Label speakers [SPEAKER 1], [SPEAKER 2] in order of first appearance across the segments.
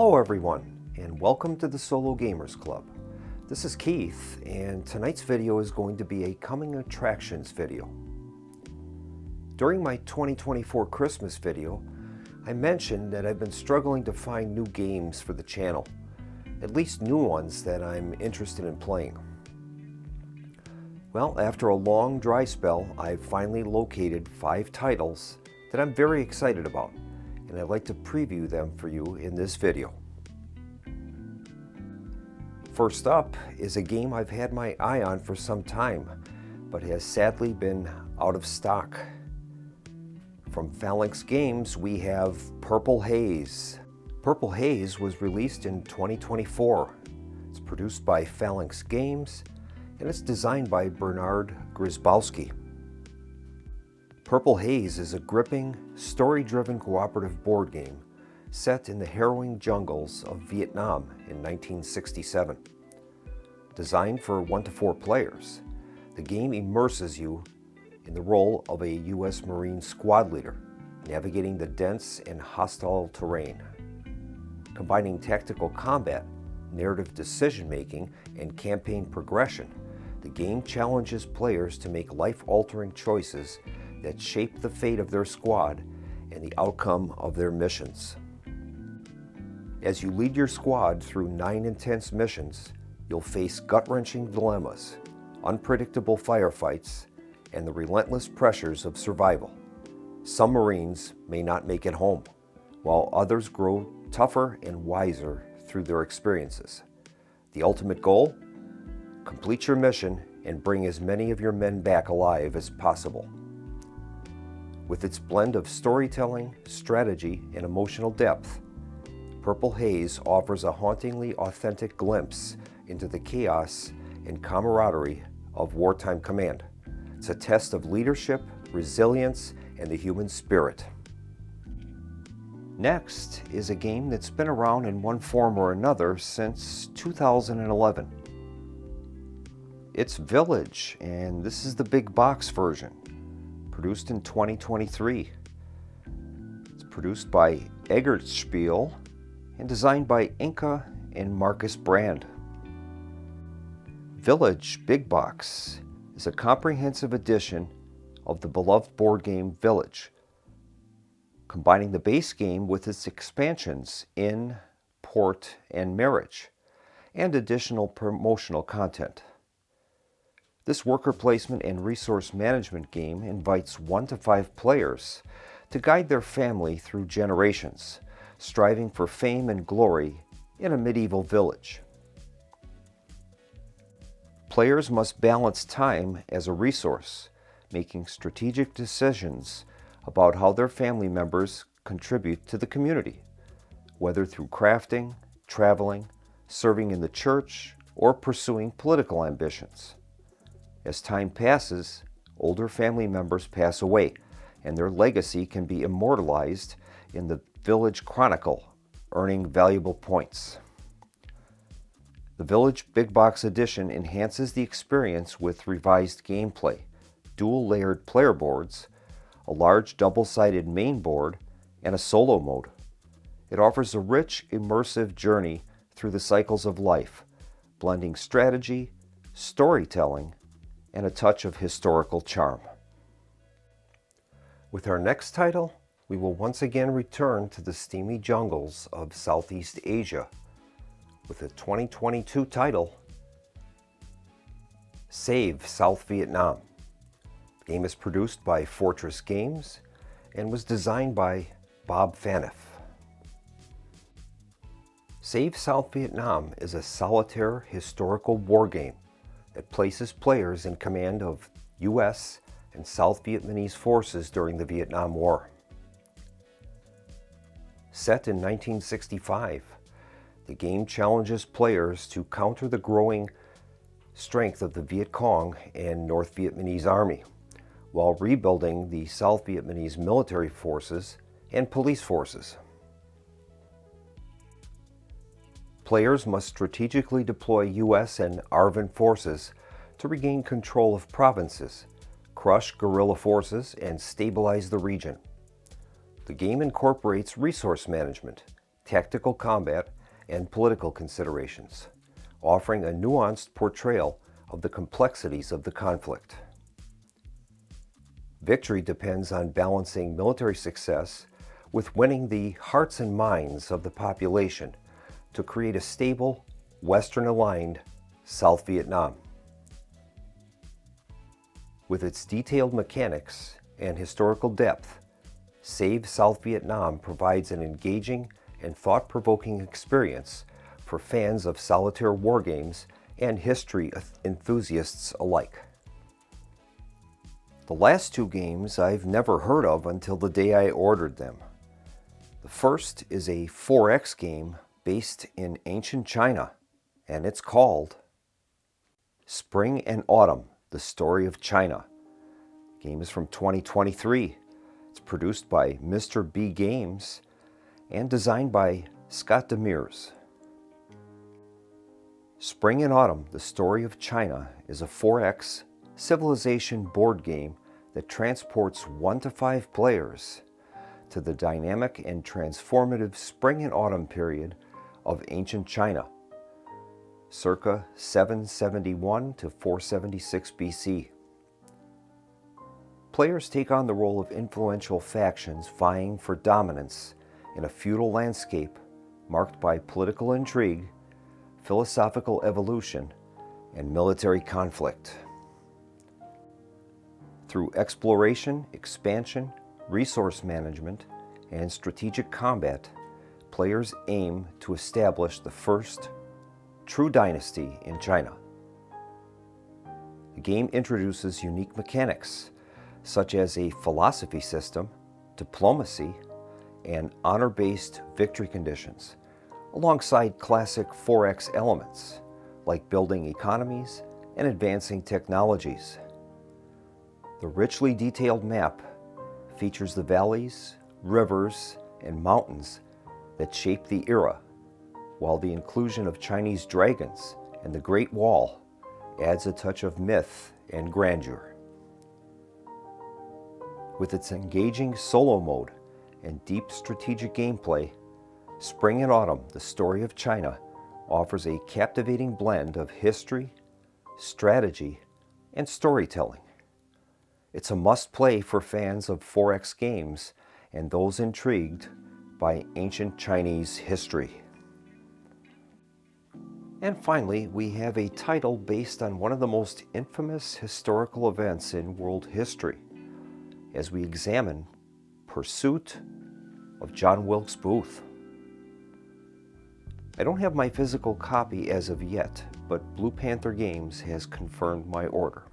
[SPEAKER 1] Hello everyone, and welcome to the Solo Gamers Club. This is Keith, and tonight's video is going to be a coming attractions video. During my 2024 Christmas video, I mentioned that I've been struggling to find new games for the channel, at least new ones that I'm interested in playing. Well, after a long dry spell, I've finally located 5 titles that I'm very excited about, and I'd like to preview them for you in this video. First up is a game I've had my eye on for some time, but has sadly been out of stock. From Phalanx Games, we have Purple Haze. Purple Haze was released in 2024. It's produced by Phalanx Games, and it's designed by Bernard Grzybowski. Purple Haze is a gripping, story-driven cooperative board game set in the harrowing jungles of Vietnam in 1967. Designed for 1 to 4 players, the game immerses you in the role of a U.S. Marine squad leader, navigating the dense and hostile terrain. Combining tactical combat, narrative decision-making, and campaign progression, the game challenges players to make life-altering choices that shape the fate of their squad and the outcome of their missions. As you lead your squad through 9 intense missions, you'll face gut-wrenching dilemmas, unpredictable firefights, and the relentless pressures of survival. Some Marines may not make it home, while others grow tougher and wiser through their experiences. The ultimate goal? Complete your mission and bring as many of your men back alive as possible. With its blend of storytelling, strategy, and emotional depth, Purple Haze offers a hauntingly authentic glimpse into the chaos and camaraderie of wartime command. It's a test of leadership, resilience, and the human spirit. Next is a game that's been around in one form or another since 2011. It's Village, and this is the big box version. Produced in 2023. It's produced by Eggertspiel and designed by Inka and Marcus Brand. Village Big Box is a comprehensive edition of the beloved board game Village, combining the base game with its expansions Inn, Port, and Marriage, and additional promotional content. This worker placement and resource management game invites 1 to 5 players to guide their family through generations, striving for fame and glory in a medieval village. Players must balance time as a resource, making strategic decisions about how their family members contribute to the community, whether through crafting, traveling, serving in the church, or pursuing political ambitions. As time passes, older family members pass away, and their legacy can be immortalized in the Village Chronicle, earning valuable points. The Village Big Box Edition enhances the experience with revised gameplay, dual-layered player boards, a large double-sided main board, and a solo mode. It offers a rich, immersive journey through the cycles of life, blending strategy, storytelling, and a touch of historical charm. With our next title, we will once again return to the steamy jungles of Southeast Asia with a 2022 title, Save South Vietnam. The game is produced by Fortress Games and was designed by Bob Phaneuf. Save South Vietnam is a solitaire historical war game that places players in command of U.S. and South Vietnamese forces during the Vietnam War. Set in 1965, the game challenges players to counter the growing strength of the Viet Cong and North Vietnamese Army, while rebuilding the South Vietnamese military forces and police forces. Players must strategically deploy U.S. and ARVN forces to regain control of provinces, crush guerrilla forces, and stabilize the region. The game incorporates resource management, tactical combat, and political considerations, offering a nuanced portrayal of the complexities of the conflict. Victory depends on balancing military success with winning the hearts and minds of the population to create a stable, Western-aligned South Vietnam. With its detailed mechanics and historical depth, Save South Vietnam provides an engaging and thought-provoking experience for fans of solitaire wargames and history enthusiasts alike. The last two games I've never heard of until the day I ordered them. The first is a 4X game based in ancient China, and it's called Spring and Autumn, The Story of China. The game is from 2023. It's produced by Mr. B Games and designed by Scott Demers. Spring and Autumn, The Story of China is a 4X civilization board game that transports 1 to 5 players to the dynamic and transformative spring and autumn period of ancient China, circa 771 to 476 BC. Players take on the role of influential factions vying for dominance in a feudal landscape marked by political intrigue, philosophical evolution, and military conflict. Through exploration, expansion, resource management, and strategic combat, players aim to establish the first true dynasty in China. The game introduces unique mechanics, such as a philosophy system, diplomacy, and honor-based victory conditions, alongside classic 4X elements, like building economies and advancing technologies. The richly detailed map features the valleys, rivers, and mountains that shaped the era, while the inclusion of Chinese dragons and the Great Wall adds a touch of myth and grandeur. With its engaging solo mode and deep strategic gameplay, Spring and Autumn, The Story of China offers a captivating blend of history, strategy, and storytelling. It's a must-play for fans of 4X games and those intrigued by ancient Chinese history. And finally, we have a title based on one of the most infamous historical events in world history, as we examine Pursuit of John Wilkes Booth. I don't have my physical copy as of yet, but Blue Panther Games has confirmed my order.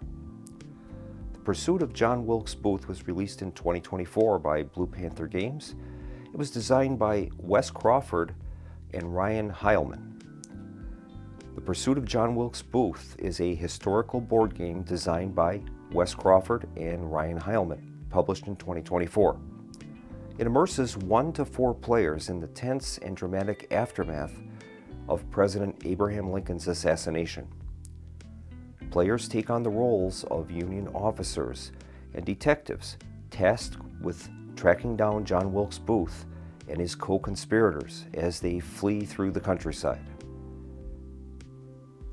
[SPEAKER 1] The Pursuit of John Wilkes Booth was released in 2024 by Blue Panther Games. It was designed by Wes Crawford and Ryan Heilman. The Pursuit of John Wilkes Booth is a historical board game designed by Wes Crawford and Ryan Heilman, published in 2024. It immerses 1 to 4 players in the tense and dramatic aftermath of President Abraham Lincoln's assassination. Players take on the roles of Union officers and detectives tasked with tracking down John Wilkes Booth and his co-conspirators as they flee through the countryside.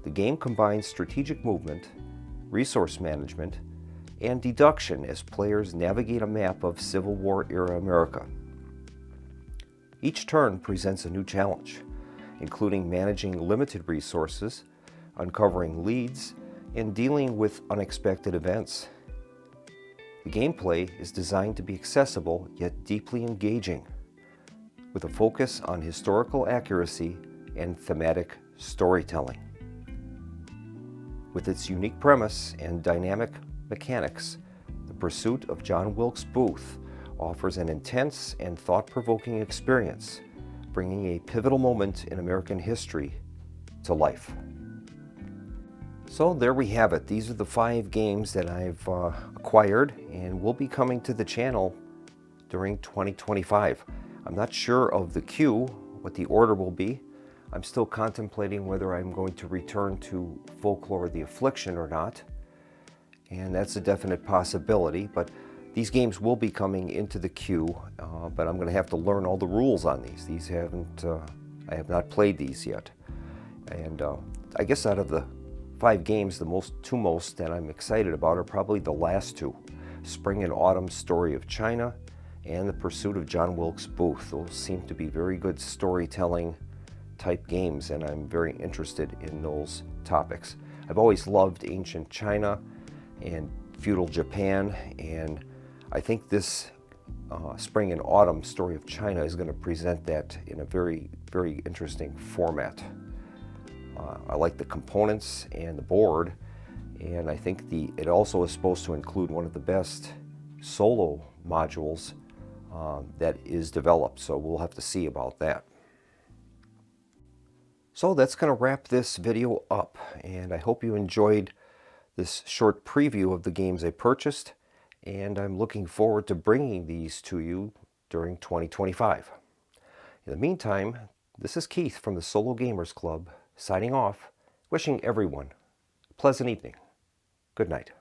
[SPEAKER 1] The game combines strategic movement, resource management, and deduction as players navigate a map of Civil War-era America. Each turn presents a new challenge, including managing limited resources, uncovering leads, and dealing with unexpected events. The gameplay is designed to be accessible yet deeply engaging, with a focus on historical accuracy and thematic storytelling. With its unique premise and dynamic mechanics, The Pursuit of John Wilkes Booth offers an intense and thought-provoking experience, bringing a pivotal moment in American history to life. So there we have it. These are the 5 games that I've acquired and will be coming to the channel during 2025. I'm not sure of the queue, what the order will be. I'm still contemplating whether I'm going to return to Folklore of the Affliction or not. And that's a definite possibility, but these games will be coming into the queue, but I'm going to have to learn all the rules on these. I I have not played these yet. And I guess out of the 5 games, the two most that I'm excited about are probably the last 2, Spring and Autumn Story of China and The Pursuit of John Wilkes Booth. Those seem to be very good storytelling type games, and I'm very interested in those topics. I've always loved ancient China and feudal Japan, and I think this Spring and Autumn Story of China is going to present that in a very, very interesting format. I like the components and the board, and I think it also is supposed to include one of the best solo modules that is developed, so we'll have to see about that. So that's going to wrap this video up, and I hope you enjoyed this short preview of the games I purchased, and I'm looking forward to bringing these to you during 2025. In the meantime, this is Keith from the Solo Gamers Club, signing off, wishing everyone a pleasant evening. Good night.